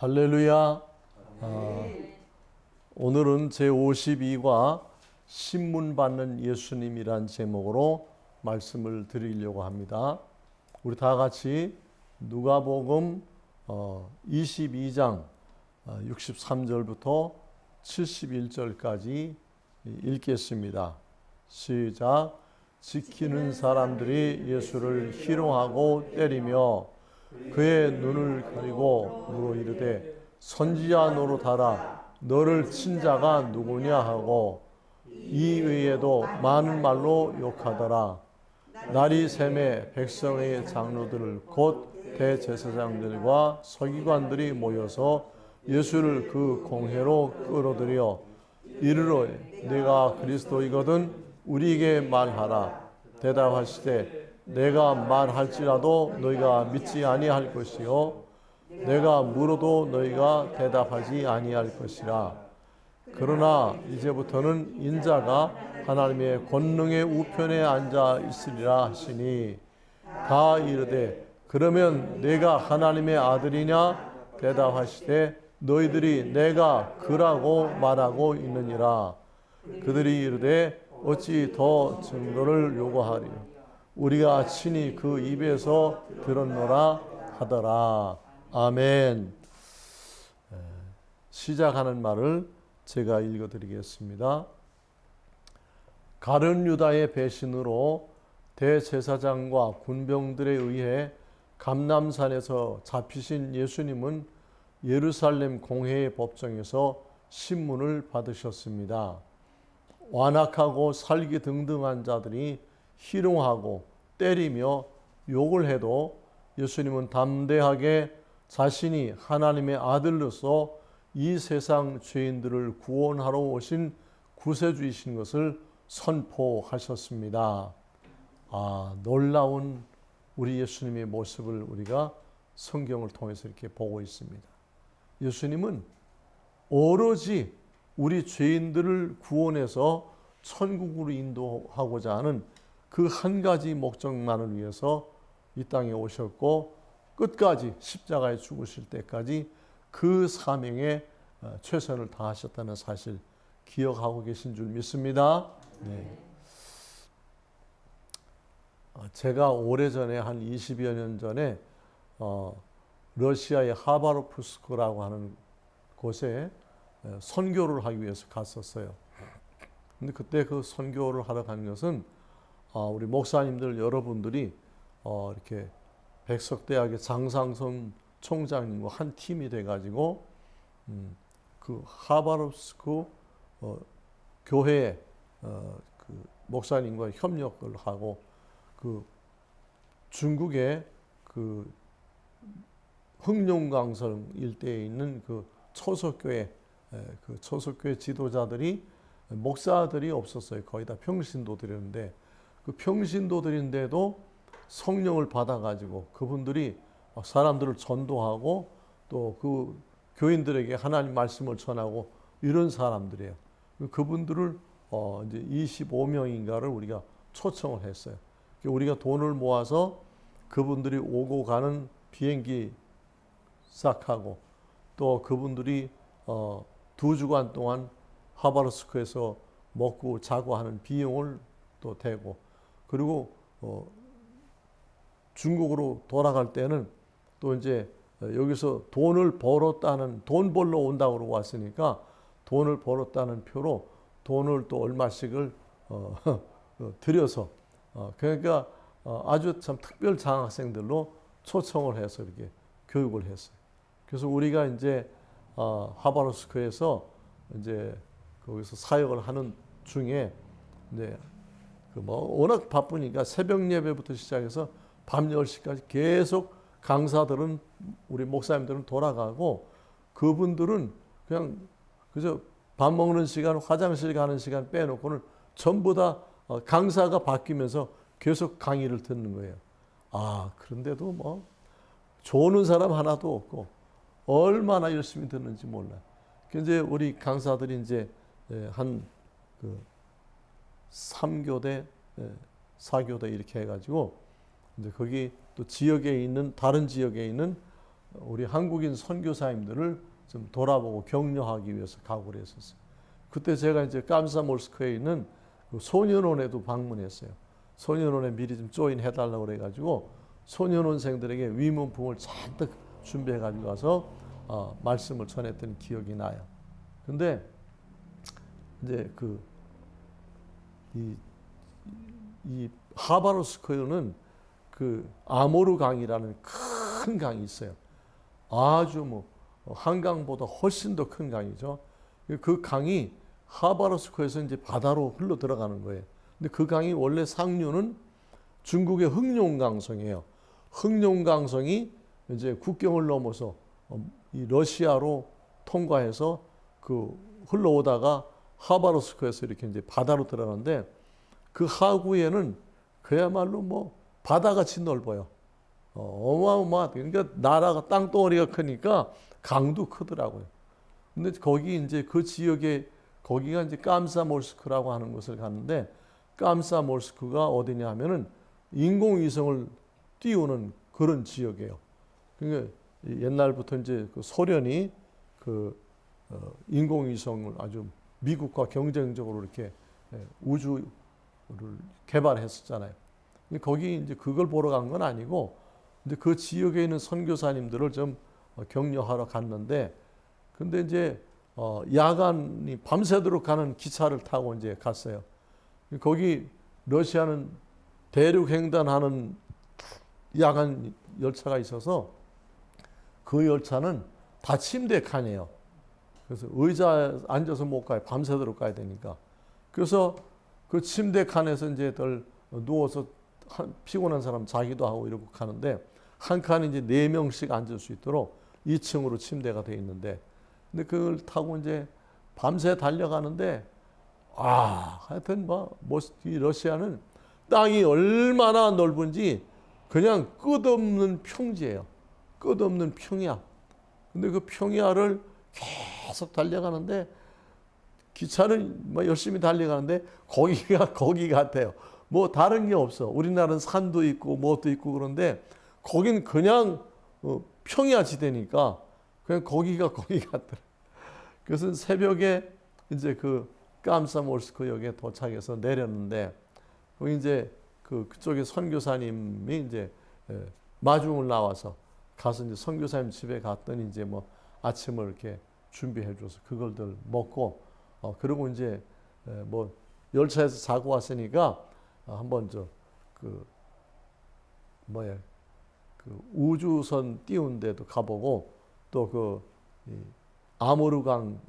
할렐루야. 오늘은 제52과 신문 받는 예수님이란 제목으로 말씀을 드리려고 합니다. 우리 다 같이 누가복음 22장 63절부터 71절까지 읽겠습니다. 시작. 지키는 사람들이 예수를 희롱하고 때리며 그의 눈을 가리고 물어 이르되 선지자 노릇하라. 너를 친 자가 누구냐 하고 이 외에도 많은 말로 욕하더라. 날이 새매 백성의 장로들 곧 대제사장들과 서기관들이 모여서 예수를 그 공회로 끌어들여 이르되 내가 그리스도이거든 우리에게 말하라. 대답하시되 내가 말할지라도 너희가 믿지 아니할 것이요 내가 물어도 너희가 대답하지 아니할 것이라. 그러나 이제부터는 인자가 하나님의 권능의 우편에 앉아 있으리라 하시니 다 이르되 그러면 내가 하나님의 아들이냐 대답하시되 너희들이 내가 그라고 말하고 있느니라. 그들이 이르되 어찌 더 증거를 요구하리요 우리가 친히 그 입에서 들었노라 하더라. 아멘. 시작하는 말을 제가 읽어드리겠습니다. 가룟 유다의 배신으로 대제사장과 군병들에 의해 감람산에서 잡히신 예수님은 예루살렘 공회의 법정에서 신문을 받으셨습니다. 완악하고 살기등등한 자들이 희롱하고 때리며 욕을 해도 예수님은 담대하게 자신이 하나님의 아들로서 이 세상 죄인들을 구원하러 오신 구세주이신 것을 선포하셨습니다. 놀라운 우리 예수님의 모습을 우리가 성경을 통해서 이렇게 보고 있습니다. 예수님은 오로지 우리 죄인들을 구원해서 천국으로 인도하고자 하는 그 한 가지 목적만을 위해서 이 땅에 오셨고 끝까지 십자가에 죽으실 때까지 그 사명에 최선을 다하셨다는 사실 기억하고 계신 줄 믿습니다. 네. 제가 오래전에 한 20여 년 전에 러시아의 하바롭스크라고 하는 곳에 선교를 하기 위해서 갔었어요. 근데 그때 그 선교를 하러 간 것은 우리 목사님들 여러분들이 이렇게 백석대학의 장상선 총장님과 한 팀이 돼가지고 그 하바롭스크 교회 그 목사님과 협력을 하고 그 중국의 그 흑룡강성 일대에 있는 그 초석교회 그 초석교회 지도자들이 목사들이 없었어요. 거의 다 평신도들이었는데 그 평신도들인데도 성령을 받아가지고 그분들이 사람들을 전도하고 또 그 교인들에게 하나님 말씀을 전하고 이런 사람들이에요. 그분들을 이제 25명인가를 우리가 초청을 했어요. 우리가 돈을 모아서 그분들이 오고 가는 비행기 싹하고 또 그분들이 2주간 동안 하바르스크에서 먹고 자고 하는 비용을 또 대고 그리고 중국으로 돌아갈 때는 또 이제 여기서 돈을 벌었다는 돈 벌러 온다고 왔으니까 돈을 벌었다는 표로 돈을 또 얼마씩을 들여서 그러니까 아주 참 특별 장학생들로 초청을 해서 이렇게 교육을 했어요. 그래서 우리가 이제 하바르스크에서 이제 거기서 사역을 하는 중에 이제 워낙 바쁘니까 새벽 예배부터 시작해서 밤 10시까지 계속 강사들은 우리 목사님들은 돌아가고 그분들은 그냥 그저 밥 먹는 시간, 화장실 가는 시간 빼놓고는 전부 다 강사가 바뀌면서 계속 강의를 듣는 거예요. 그런데도 조는 사람 하나도 없고 얼마나 열심히 듣는지 몰라요. 이제 우리 강사들이 이제 한 3교대, 4교대 이렇게 해가지고 이제 거기 또 지역에 있는 다른 지역에 있는 우리 한국인 선교사님들을 좀 돌아보고 격려하기 위해서 각오를 했었어요. 그때 제가 이제 깜사몰스크에 있는 소년원에도 방문했어요. 소년원에 미리 좀 조인해달라고 그래가지고 소년원생들에게 위문품을 잔뜩 준비해가지고 가서 말씀을 전했던 기억이 나요. 근데 이제 이 하바rov스크는 그 아모르 강이라는 큰 강이 있어요. 아주 뭐 한강보다 훨씬 더 큰 강이죠. 그 강이 하바rov스크에서 이제 바다로 흘러 들어가는 거예요. 근데 그 강이 원래 상류는 중국의 흑룡강성이에요. 흑룡강성이 이제 국경을 넘어서 이 러시아로 통과해서 그 흘러오다가 하바rov스크에서 이렇게 이제 바다로 들어가는데 그 하구에는 그야말로 뭐 바다같이 넓어요. 어마어마하다. 그러니까 나라가 땅덩어리가 크니까 강도 크더라고요. 근데 거기 이제 그 지역에 거기가 이제 깜사몰스크라고 하는 곳을 갔는데 깜사몰스크가 어디냐 하면은 인공위성을 띄우는 그런 지역이에요. 그러니까 옛날부터 이제 그 소련이 인공위성을 아주 미국과 경쟁적으로 이렇게 우주를 개발했었잖아요. 거기 이제 그걸 보러 간 건 아니고, 근데 그 지역에 있는 선교사님들을 좀 격려하러 갔는데, 근데 이제 야간이 밤새도록 가는 기차를 타고 이제 갔어요. 거기 러시아는 대륙 횡단하는 야간 열차가 있어서 그 열차는 다 침대 칸이에요. 그래서 의자에 앉아서 못 가요. 밤새도록 가야 되니까. 그래서 그 침대 칸에서 이제 누워서 피곤한 사람 자기도 하고 이러고 가는데 한 칸에 이제 4명씩 앉을 수 있도록 2층으로 침대가 되어 있는데 근데 그걸 타고 이제 밤새 달려가는데 하여튼 이 러시아는 땅이 얼마나 넓은지 그냥 끝없는 평지예요. 끝없는 평야. 근데 그 평야를 계속 달려가는데 기차는 열심히 달려가는데 거기가 거기 같아요. 뭐 다른 게 없어. 우리나라는 산도 있고 뭣도 있고 그런데 거긴 그냥 평야 지대니까 그냥 거기가 거기 같더라. 그래서 새벽에 이제 그 깜사몰스크역에 도착해서 내렸는데 이제 그쪽에 선교사님이 이제 마중을 나와서 가서 이제 선교사님 집에 갔더니 이제 뭐 아침을 이렇게 준비해줘서 그걸들 먹고 그리고 이제 뭐 열차에서 자고 왔으니까 한번 우주선 띄운 데도 가보고 또 아모르강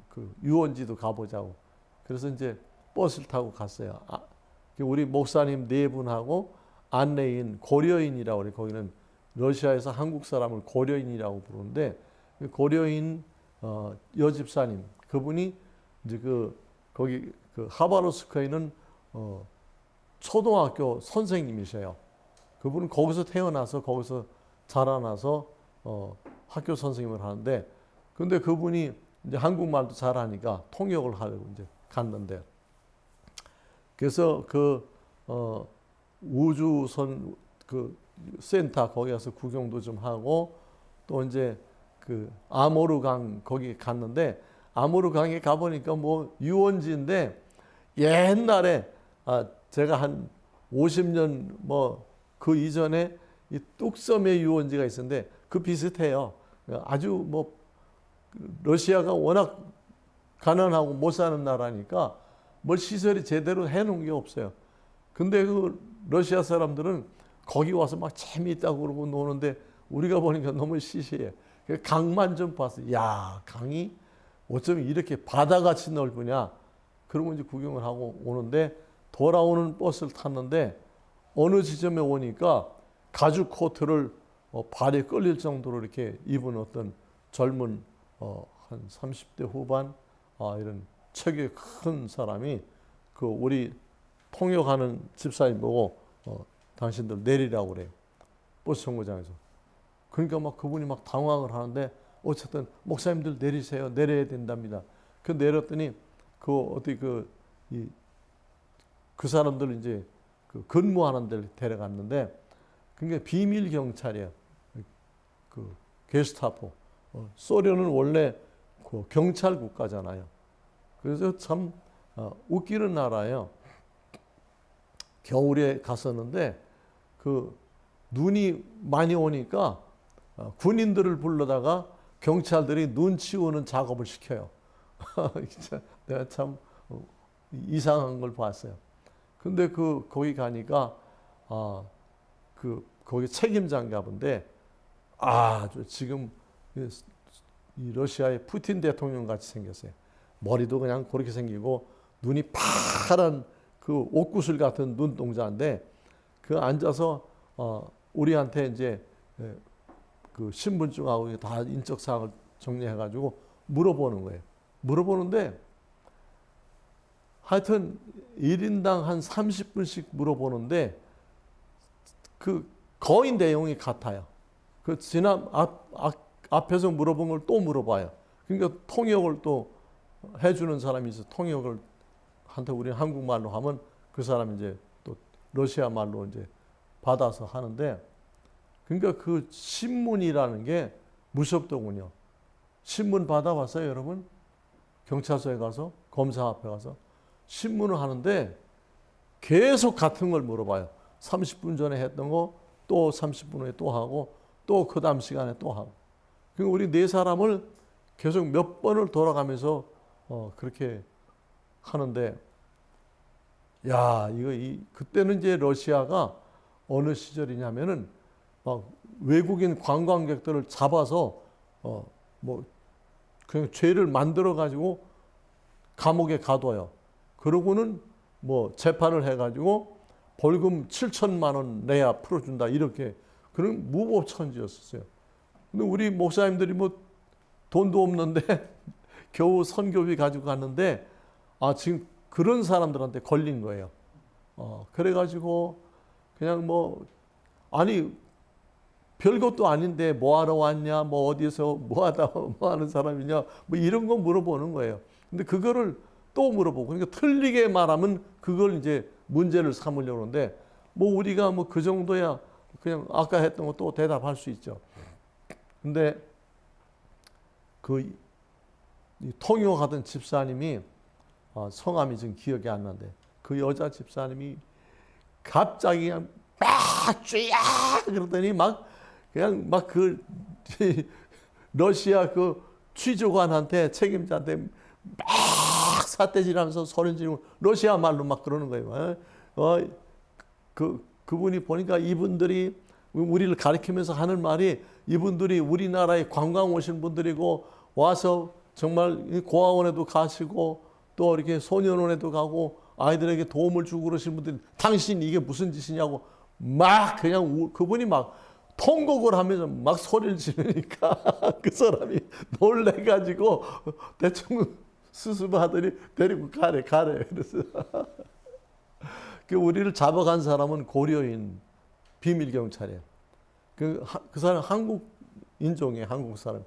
유원지도 가보자고. 그래서 이제 버스를 타고 갔어요. 우리 목사님 4분하고 안내인 고려인이라고 그래. 거기는 러시아에서 한국 사람을 고려인이라고 부르는데 고려인 여집사님 그분이 이제 거기 하바rov스크에 있는 초등학교 선생님이셔요. 그분은 거기서 태어나서 거기서 자라나서 학교 선생님을 하는데 근데 그분이 이제 한국말도 잘하니까 통역을 하려고 이제 갔는데 그래서 우주선 센터 거기 가서 구경도 좀 하고 또 이제 아모르강 거기 갔는데 아모르강에 가보니까 뭐 유원지인데 옛날에 제가 한 50년 그 이전에 이 뚝섬의 유원지가 있었는데 비슷해요. 아주 러시아가 워낙 가난하고 못 사는 나라니까 뭘 시설이 제대로 해놓은 게 없어요. 근데 러시아 사람들은 거기 와서 막 재미있다고 그러고 노는데 우리가 보니까 너무 시시해. 강만 좀 봤어. 야, 강이 어쩜 이렇게 바다같이 넓으냐. 그러고 이제 구경을 하고 오는데 돌아오는 버스를 탔는데 어느 지점에 오니까 가죽 코트를 발에 끌릴 정도로 이렇게 입은 어떤 젊은 한 30대 후반 이런 체격이 큰 사람이 우리 통역하는 집사님 보고 당신들 내리라고 그래요. 버스 정거장에서. 그러니까 그분이 당황을 하는데 어쨌든 목사님들 내리세요. 내려야 된답니다. 내렸더니 그 사람들 이제 근무하는 데를 데려갔는데 그게 비밀 경찰이에요. 게스타포. 소련은 원래 그 경찰 국가잖아요. 그래서 참 웃기는 나라예요. 겨울에 갔었는데 그 눈이 많이 오니까 군인들을 불러다가 경찰들이 눈 치우는 작업을 시켜요. 진짜 내가 참 이상한 걸 봤어요. 근데 거기 가니까 거기 책임자인가 본데 지금 이 러시아의 푸틴 대통령 같이 생겼어요. 머리도 그냥 그렇게 생기고 눈이 파란 그 옥구슬 같은 눈동자인데 그 앉아서 우리한테 이제 그 신분증하고 다 인적 사항을 정리해가지고 물어보는 거예요. 물어보는데 하여튼 1인당 한 30분씩 물어보는데 그 거의 내용이 같아요. 그 앞에서 물어본 걸 또 물어봐요. 그러니까 통역을 또 해주는 사람이 있어. 통역을 한테 우리 한국말로 하면 그 사람이 이제 또 러시아 말로 이제 받아서 하는데, 그러니까 그 신문이라는 게 무섭더군요. 신문 받아봤어요, 여러분? 경찰서에 가서 검사 앞에 가서 신문을 하는데 계속 같은 걸 물어봐요. 30분 전에 했던 거 또 30분 후에 또 하고 또 그 다음 시간에 또 하고. 그러니까 우리 네 사람을 계속 몇 번을 돌아가면서 그렇게 하는데, 야, 그때는 이제 러시아가 어느 시절이냐면은 막 외국인 관광객들을 잡아서 뭐 그냥 죄를 만들어 가지고 감옥에 가둬요. 그러고는 뭐 재판을 해가지고 벌금 7천만 원 내야 풀어준다, 이렇게 그런 무법천지였었어요. 근데 우리 목사님들이 뭐 돈도 없는데 겨우 선교비 가지고 갔는데 지금 그런 사람들한테 걸린 거예요. 그래가지고 그냥 아니 별것도 아닌데 뭐 하러 왔냐, 뭐 어디서 뭐 하는 사람이냐, 뭐 이런 거 물어보는 거예요. 근데 그거를 또 물어보고, 그러니까 틀리게 말하면 그걸 이제 문제를 삼으려고 하는데, 뭐 우리가 뭐 그 정도야 그냥 아까 했던 거 또 대답할 수 있죠. 근데 이 통역하던 집사님이 성함이 지금 기억이 안 나는데 그 여자 집사님이 갑자기 그냥 막 쥐야 그러더니 그냥 러시아 그 취조관한테, 책임자한테 막 삿대질하면서 소리 지르고 러시아 말로 막 그러는 거예요. 그분이 보니까 이분들이 우리를 가리키면서 하는 말이, 이분들이 우리나라에 관광 오신 분들이고 와서 정말 고아원에도 가시고 또 이렇게 소년원에도 가고 아이들에게 도움을 주고 그러신 분들이, 당신 이게 무슨 짓이냐고 막 그냥 그분이 막 통곡을 하면서 막 소리를 지르니까 그 사람이 놀래가지고 대충 수습하더니 데리고 가래. 그래서 우리를 잡아간 사람은 고려인 비밀 경찰이에요. 그 사람 한국 인종이에요, 한국 사람.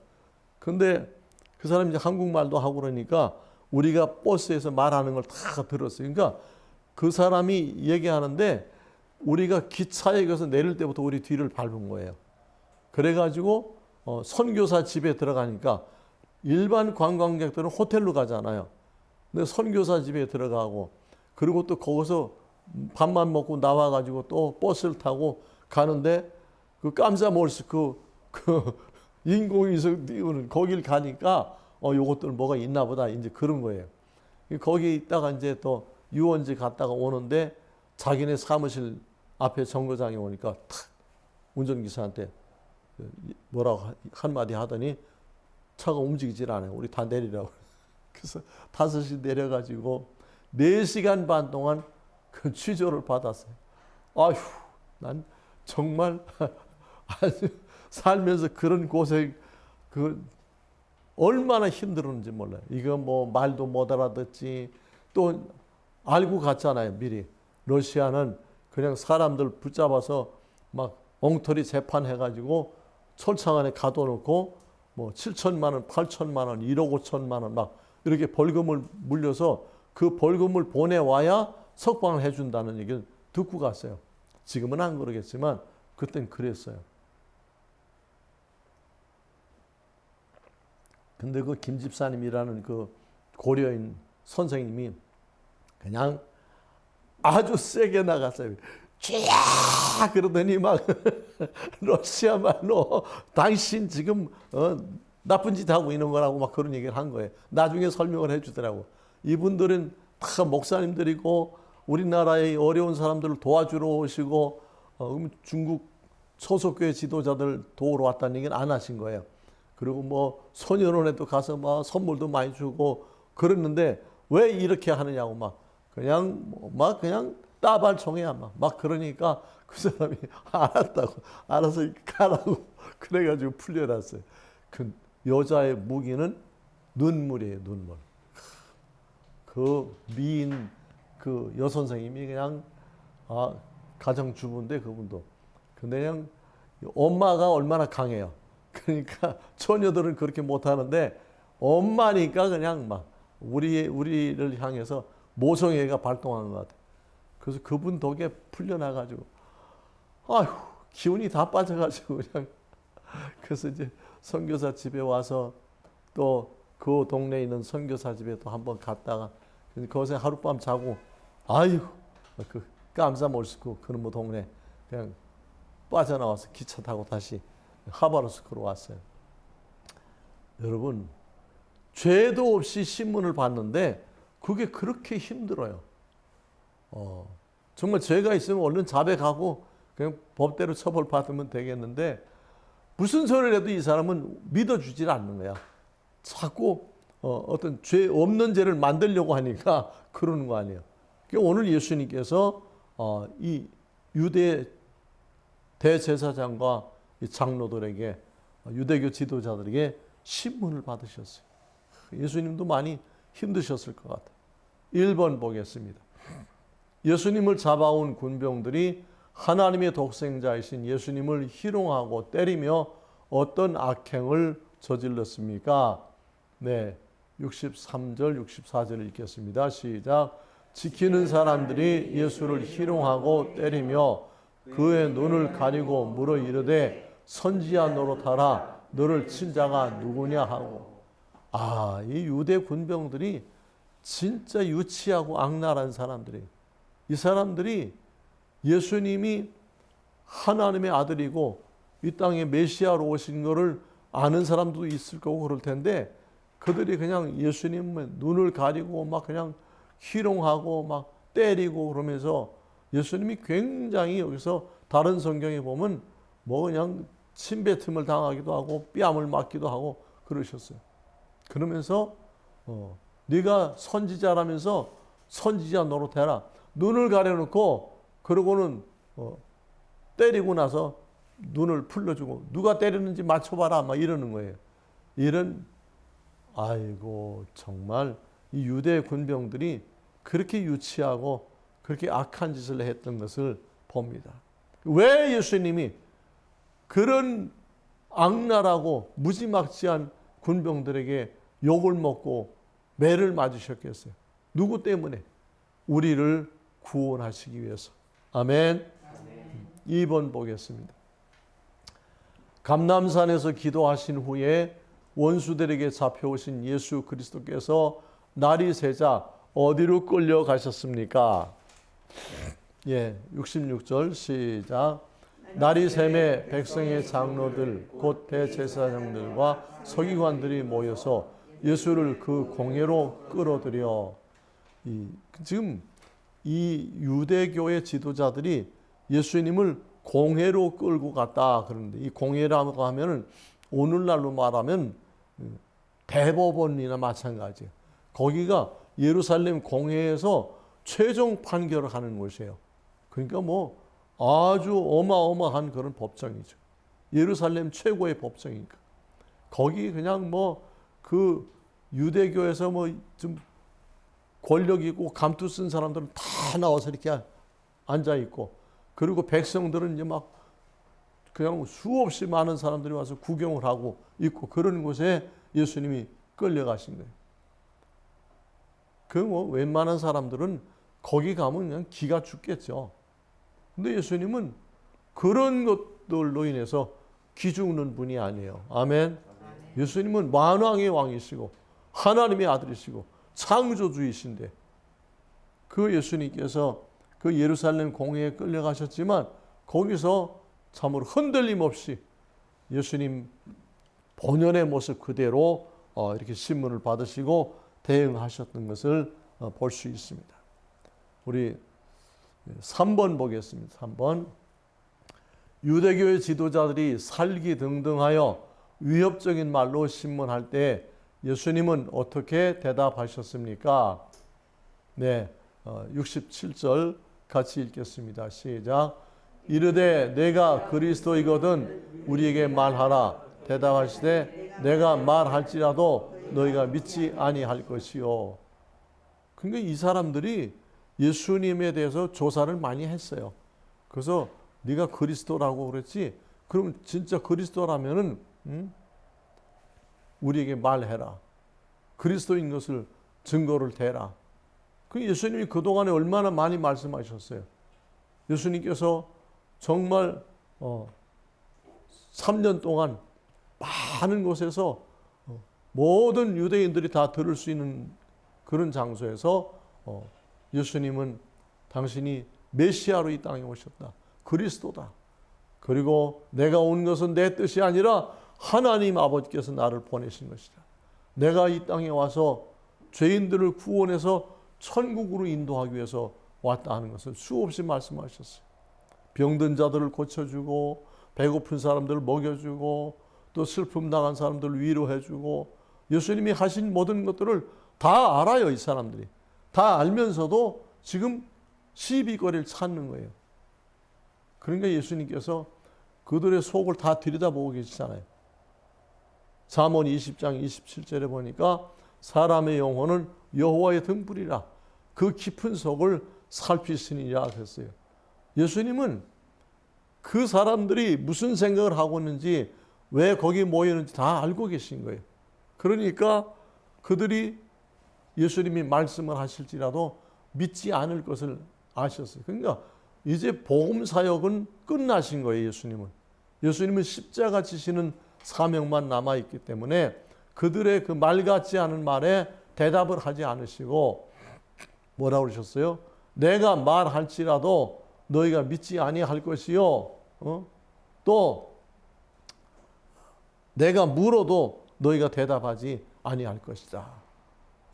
근데 그 사람이 이제 한국말도 하고 그러니까 우리가 버스에서 말하는 걸 다 들었어요. 그러니까 그 사람이 얘기하는데 우리가 기차에 가서 내릴 때부터 우리 뒤를 밟은 거예요. 그래가지고 선교사 집에 들어가니까 일반 관광객들은 호텔로 가잖아요. 근데 선교사 집에 들어가고, 그리고 또 거기서 밥만 먹고 나와가지고 또 버스를 타고 가는데 그 깜자몰스 그 인공위성 띄우는 거길 가니까 요것들 뭐가 있나 보다, 이제 그런 거예요. 거기 있다가 이제 또 유원지 갔다가 오는데 자기네 사무실 앞에 정거장에 오니까 탁 운전기사한테 뭐라고 한마디 하더니 차가 움직이질 않아요. 우리 다 내리라고. 그래서 5시 내려가지고 4시간 반 동안 그 취조를 받았어요. 아휴, 난 정말 아주 살면서 그런 고생, 얼마나 힘들었는지 몰라요. 이거 뭐 말도 못 알아듣지. 또 알고 갔잖아요, 미리. 러시아는 그냥 사람들 붙잡아서 막 엉터리 재판해가지고 철창 안에 가둬놓고 뭐 7천만 원, 8천만 원, 1억 5천만 원 막 이렇게 벌금을 물려서 그 벌금을 보내와야 석방을 해준다는 얘기를 듣고 갔어요. 지금은 안 그러겠지만 그땐 그랬어요. 근데 그 김집사님이라는 그 고려인 선생님이 그냥 아주 세게 나갔어요. 쫙 그러더니 막 러시아 말로 당신 지금 나쁜 짓 하고 있는 거라고 막 그런 얘기를 한 거예요. 나중에 설명을 해주더라고. 이분들은 다 목사님들이고 우리나라의 어려운 사람들을 도와주러 오시고 중국 소속교회 지도자들 도우러 왔다는 얘기는 안 하신 거예요. 그리고 뭐 소년원에도 가서 막 선물도 많이 주고 그랬는데 왜 이렇게 하느냐고 막 그냥 따발총이야 막 그러니까 그 사람이 알았다고 알아서 가라고 그래가지고 풀려났어요. 그 여자의 무기는 눈물이에요, 눈물. 그 미인 그 여선생님이 그냥 가정주부인데 그분도 근데 그냥 엄마가 얼마나 강해요. 그러니까 처녀들은 그렇게 못하는데 엄마니까 그냥 막 우리를 향해서 모성애가 발동하는 것 같아요. 그래서 그분 덕에 풀려나가지고 아휴 기운이 다 빠져가지고 그냥 그래서 이제 선교사 집에 와서 또 그 동네에 있는 선교사 집에 또 한번 갔다가 거기서 하룻밤 자고 아유 그 깜짝 놀랐고 그놈의 동네 그냥 빠져나와서 기차 타고 다시 하바rovsk로 왔어요. 여러분 죄도 없이 신문을 봤는데 그게 그렇게 힘들어요. 정말 죄가 있으면 얼른 자백하고 그냥 법대로 처벌받으면 되겠는데 무슨 소리를 해도 이 사람은 믿어주질 않는 거야. 자꾸 어떤 죄 없는 죄를 만들려고 하니까 그러는 거 아니에요. 그러니까 오늘 예수님께서 이 유대 대제사장과 이 장로들에게 유대교 지도자들에게 신문을 받으셨어요. 예수님도 많이 힘드셨을 것 같아요. 1번 보겠습니다. 예수님을 잡아온 군병들이 하나님의 독생자이신 예수님을 희롱하고 때리며 어떤 악행을 저질렀습니까? 네, 63절, 64절을 읽겠습니다. 시작. 지키는 사람들이 예수를 희롱하고 때리며 그의 눈을 가리고 물어 이르되 선지자 노릇하라 너를 친 자가 누구냐 하고. 이 유대 군병들이 진짜 유치하고 악랄한 사람들이에요. 이 사람들이 예수님이 하나님의 아들이고 이 땅에 메시아로 오신 것을 아는 사람도 있을 거고 그럴 텐데 그들이 그냥 예수님의 눈을 가리고 막 그냥 희롱하고 막 때리고 그러면서 예수님이 굉장히 여기서 다른 성경에 보면 뭐 그냥 침뱉음을 당하기도 하고 뺨을 맞기도 하고 그러셨어요. 그러면서 네가 선지자라면서 선지자 노릇해라. 눈을 가려놓고 그러고는 때리고 나서 눈을 풀려주고 누가 때리는지 맞춰봐라 막 이러는 거예요. 이런 아이고 정말 이 유대 군병들이 그렇게 유치하고 그렇게 악한 짓을 했던 것을 봅니다. 왜 예수님이 그런 악랄하고 무지막지한 군병들에게 욕을 먹고 매를 맞으셨겠어요? 누구 때문에? 우리를 구원하시기 위해서. 아멘. 2번 보겠습니다. 감람산에서 기도하신 후에 원수들에게 잡혀오신 예수 그리스도께서 날이 새자 어디로 끌려가셨습니까? 66절 시작. 날이 새매 백성의 장로들 곧 대제사장들과 서기관들이 모여서 예수를 그 공회로 끌어들여. 지금 이 유대교의 지도자들이 예수님을 공회로 끌고 갔다 그러는데 이 공회라고 하면은 오늘날로 말하면 대법원이나 마찬가지예요. 거기가 예루살렘 공회에서 최종 판결을 하는 곳이에요. 그러니까 뭐 아주 어마어마한 그런 법정이죠. 예루살렘 최고의 법정이니까. 거기 그냥 뭐 그 유대교에서 뭐 좀 권력 있고 감투 쓴 사람들은 다 나와서 이렇게 앉아 있고 그리고 백성들은 이제 막 그냥 수없이 많은 사람들이 와서 구경을 하고 있고 그런 곳에 예수님이 끌려가신 거예요. 그 뭐 웬만한 사람들은 거기 가면 그냥 기가 죽겠죠. 근데 예수님은 그런 것들로 인해서 기 죽는 분이 아니에요. 아멘. 예수님은 만왕의 왕이시고 하나님의 아들이시고 창조주이신데 그 예수님께서 그 예루살렘 공회에 끌려가셨지만 거기서 참으로 흔들림 없이 예수님 본연의 모습 그대로 이렇게 신문을 받으시고 대응하셨던 것을 볼 수 있습니다. 우리 3번 보겠습니다. 3번. 유대교의 지도자들이 살기등등하여 위협적인 말로 신문할 때 예수님은 어떻게 대답하셨습니까? 네, 67절 같이 읽겠습니다. 시작. 이르되 내가 그리스도이거든 우리에게 말하라. 대답하시되 내가 말할지라도 너희가 믿지 아니할 것이요. 그러니까 이 사람들이 예수님에 대해서 조사를 많이 했어요. 그래서 네가 그리스도라고 그랬지? 그럼 진짜 그리스도라면은 우리에게 말해라. 그리스도인 것을 증거를 대라. 그 예수님이 그동안에 얼마나 많이 말씀하셨어요. 예수님께서 정말 3년 동안 많은 곳에서 모든 유대인들이 다 들을 수 있는 그런 장소에서 예수님은 당신이 메시아로 이 땅에 오셨다. 그리스도다. 그리고 내가 온 것은 내 뜻이 아니라 하나님 아버지께서 나를 보내신 것이다. 내가 이 땅에 와서 죄인들을 구원해서 천국으로 인도하기 위해서 왔다 하는 것을 수없이 말씀하셨어요. 병든 자들을 고쳐주고 배고픈 사람들을 먹여주고 또 슬픔 당한 사람들을 위로해주고 예수님이 하신 모든 것들을 다 알아요. 이 사람들이. 다 알면서도 지금 시비거리를 찾는 거예요. 그러니까 예수님께서 그들의 속을 다 들여다보고 계시잖아요. 잠언 20장 27절에 보니까 사람의 영혼은 여호와의 등불이라 그 깊은 속을 살피시니라 했어요. 예수님은 그 사람들이 무슨 생각을 하고 있는지 왜 거기 모이는지 다 알고 계신 거예요. 그러니까 그들이 예수님이 말씀을 하실지라도 믿지 않을 것을 아셨어요. 그러니까 이제 복음 사역은 끝나신 거예요. 예수님은 십자가 지시는 사명만 남아있기 때문에 그들의 그 말 같지 않은 말에 대답을 하지 않으시고 뭐라고 그러셨어요? 내가 말할지라도 너희가 믿지 아니할 것이요. 또 내가 물어도 너희가 대답하지 아니할 것이다.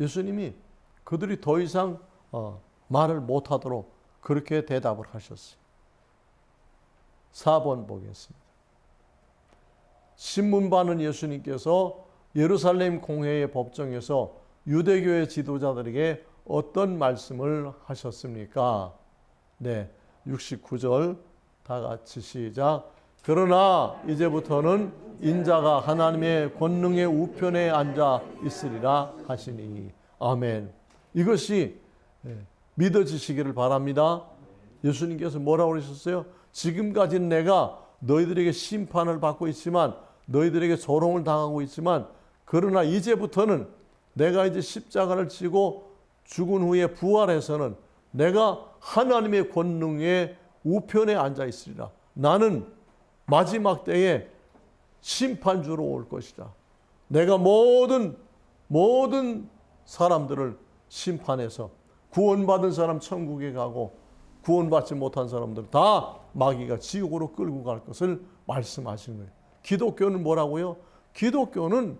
예수님이 그들이 더 이상 말을 못하도록 그렇게 대답을 하셨어요. 4번 보겠습니다. 신문받는 예수님께서 예루살렘 공회의 법정에서 유대교의 지도자들에게 어떤 말씀을 하셨습니까? 네, 69절 다 같이 시작. 그러나 이제부터는 인자가 하나님의 권능의 우편에 앉아 있으리라 하시니. 아멘. 이것이 믿어지시기를 바랍니다. 예수님께서 뭐라고 그러셨어요? 지금까지는 내가 너희들에게 심판을 받고 있지만 너희들에게 조롱을 당하고 있지만 그러나 이제부터는 내가 이제 십자가를 지고 죽은 후에 부활해서는 내가 하나님의 권능의 우편에 앉아 있으리라. 나는 마지막 때에 심판주로 올 것이다. 내가 모든 사람들을 심판해서 구원받은 사람 천국에 가고 구원받지 못한 사람들 다 마귀가 지옥으로 끌고 갈 것을 말씀하신 거예요. 기독교는 뭐라고요? 기독교는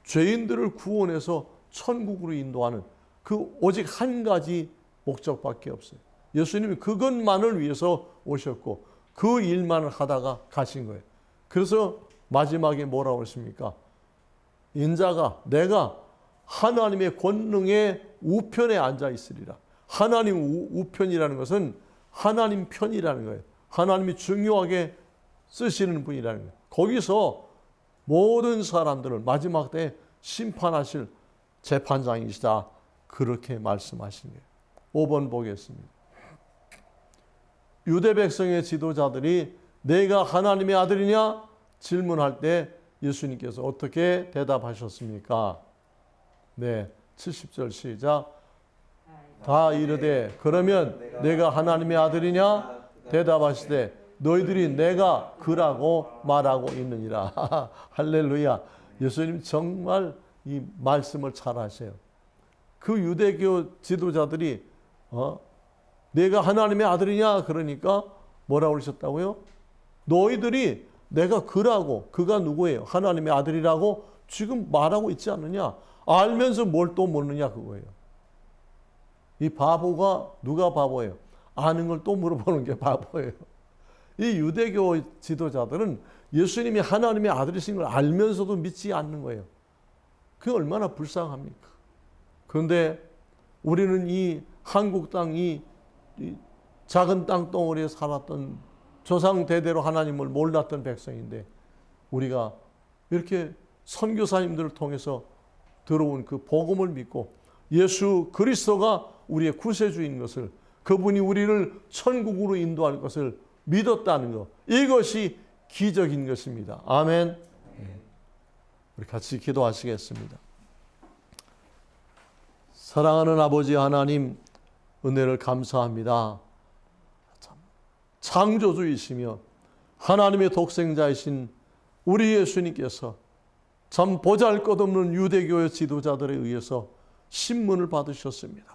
죄인들을 구원해서 천국으로 인도하는 그 오직 한 가지 목적밖에 없어요. 예수님이 그것만을 위해서 오셨고 그 일만을 하다가 가신 거예요. 그래서 마지막에 뭐라고 하십니까? 인자가 내가 하나님의 권능의 우편에 앉아 있으리라. 하나님 우편이라는 것은 하나님 편이라는 거예요. 하나님이 중요하게 쓰시는 분이라는 거예요. 거기서 모든 사람들을 마지막 때 심판하실 재판장이시다. 그렇게 말씀하신 거예요. 5번 보겠습니다. 유대 백성의 지도자들이 내가 하나님의 아들이냐 질문할 때 예수님께서 어떻게 대답하셨습니까? 네, 70절 시작. 다 이르되 그러면 내가 하나님의 아들이냐 대답하시되 너희들이 내가 그라고 말하고 있느니라. 할렐루야. 예수님 정말 이 말씀을 잘 하세요. 그 유대교 지도자들이 내가 하나님의 아들이냐 그러니까 뭐라고 그러셨다고요? 너희들이 내가 그라고, 그가 누구예요? 하나님의 아들이라고 지금 말하고 있지 않느냐? 알면서 뭘 또 묻느냐 그거예요. 이 바보가 누가 바보예요? 아는 걸 또 물어보는 게 바보예요. 이 유대교 지도자들은 예수님이 하나님의 아들이신 걸 알면서도 믿지 않는 거예요. 그게 얼마나 불쌍합니까? 그런데 우리는 이 한국 땅, 이 작은 땅덩어리에 살았던 조상 대대로 하나님을 몰랐던 백성인데 우리가 이렇게 선교사님들을 통해서 들어온 그 복음을 믿고 예수 그리스도가 우리의 구세주인 것을, 그분이 우리를 천국으로 인도할 것을 믿었다는 것, 이것이 기적인 것입니다. 아멘. 우리 같이 기도하시겠습니다. 사랑하는 아버지 하나님, 은혜를 감사합니다. 창조주이시며 하나님의 독생자이신 우리 예수님께서 참 보잘것없는 유대교의 지도자들에 의해서 신문을 받으셨습니다.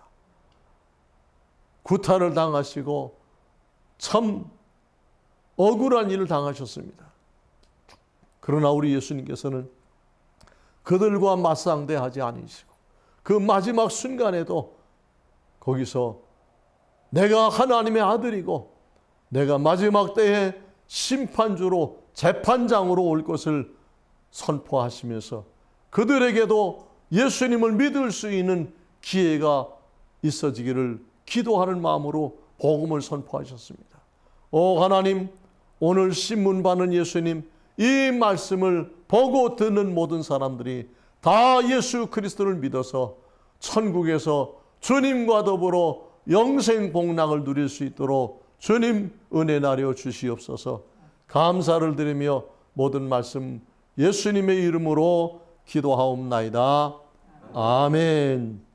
구타를 당하시고 참 억울한 일을 당하셨습니다. 그러나 우리 예수님께서는 그들과 맞상대하지 않으시고 그 마지막 순간에도 거기서 내가 하나님의 아들이고 내가 마지막 때에 심판주로 재판장으로 올 것을 선포하시면서 그들에게도 예수님을 믿을 수 있는 기회가 있어지기를 기도하는 마음으로 복음을 선포하셨습니다. 오 하나님, 오늘 신문 받는 예수님, 이 말씀을 보고 듣는 모든 사람들이 다 예수 그리스도를 믿어서 천국에서 주님과 더불어 영생 복락을 누릴 수 있도록 주님 은혜 나려 주시옵소서. 감사를 드리며 모든 말씀 예수님의 이름으로 기도하옵나이다. 아멘.